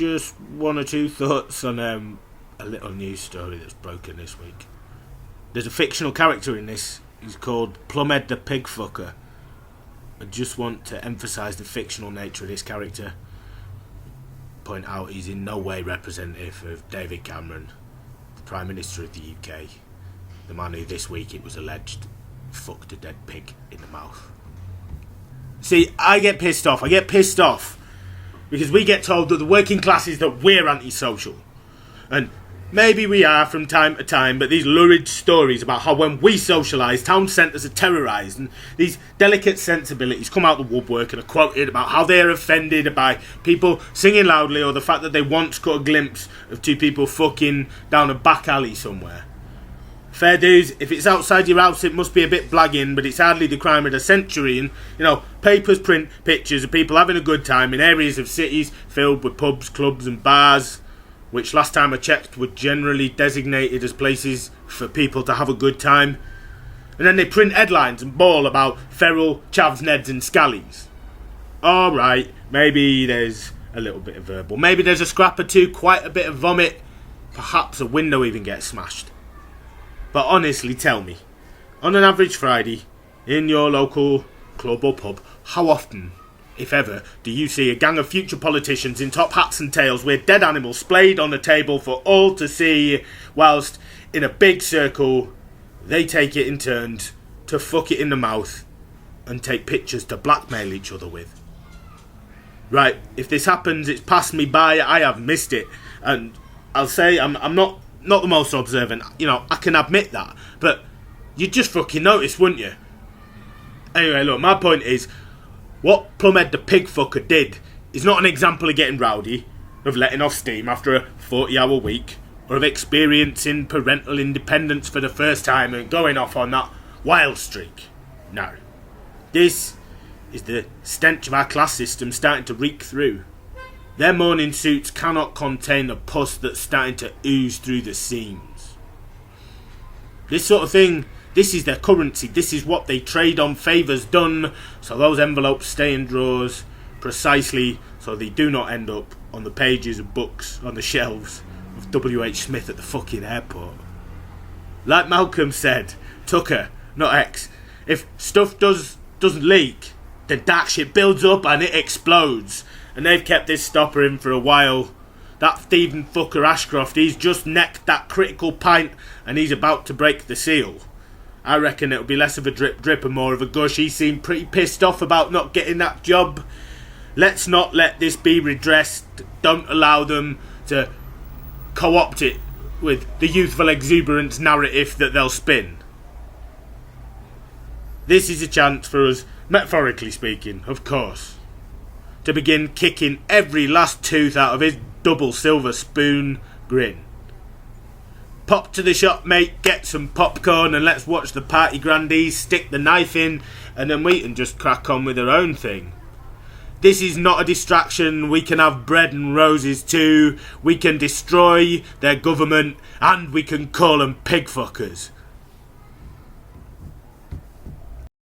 just one or two thoughts on a little news story that's broken this week. There's a fictional character in this. He's called Plumhead the Pigfucker. I just want to emphasise the fictional nature of this character. Point out he's in no way representative of David Cameron, the Prime Minister of the UK, the man who this week it was alleged fucked a dead pig in the mouth. See, I get pissed off because we get told that the working class is that we're antisocial. And maybe we are from time to time, but these lurid stories about how when we socialise, town centres are terrorised, and these delicate sensibilities come out the woodwork and are quoted about how they are offended by people singing loudly or the fact that they once caught a glimpse of two people fucking down a back alley somewhere. Fair dues, if it's outside your house it must be a bit blagging, but it's hardly the crime of the century. And, papers print pictures of people having a good time in areas of cities filled with pubs, clubs and bars, which last time I checked were generally designated as places for people to have a good time. And then they print headlines and bawl about feral chavs, neds and scallies. Alright, maybe there's a little bit of verbal. Maybe there's a scrap or two, quite a bit of vomit. Perhaps a window even gets smashed. But honestly, tell me, on an average Friday, in your local club or pub, how often, if ever, do you see a gang of future politicians in top hats and tails with dead animals splayed on the table for all to see, whilst in a big circle they take it in turns to fuck it in the mouth and take pictures to blackmail each other with? Right, if this happens, it's passed me by, I have missed it. And I'll say I'm not the most observant, I can admit that, but you'd just fucking notice, wouldn't you? Anyway, look, my point is, what Plumhead the Pigfucker did is not an example of getting rowdy, of letting off steam after a 40-hour week, or of experiencing parental independence for the first time and going off on that wild streak. No. This is the stench of our class system starting to reek through. Their morning suits cannot contain the pus that's starting to ooze through the seams. This sort of thing, this is their currency, this is what they trade on favours done, so those envelopes stay in drawers, precisely so they do not end up on the pages of books on the shelves of W.H. Smith at the fucking airport. Like Malcolm said, Tucker, not X, if stuff doesn't leak, then that shit builds up and it explodes. And they've kept this stopper in for a while. That thieving fucker Ashcroft, he's just necked that critical pint and he's about to break the seal. I reckon it'll be less of a drip and more of a gush. He seemed pretty pissed off about not getting that job. Let's not let this be redressed. Don't allow them to co-opt it with the youthful exuberance narrative that they'll spin. This is a chance for us, metaphorically speaking, of course, to begin kicking every last tooth out of his double silver spoon grin. Pop to the shop, mate, get some popcorn and let's watch the party grandees stick the knife in, and then we can just crack on with our own thing. This is not a distraction. We can have bread and roses too. We can destroy their government and we can call them pig fuckers.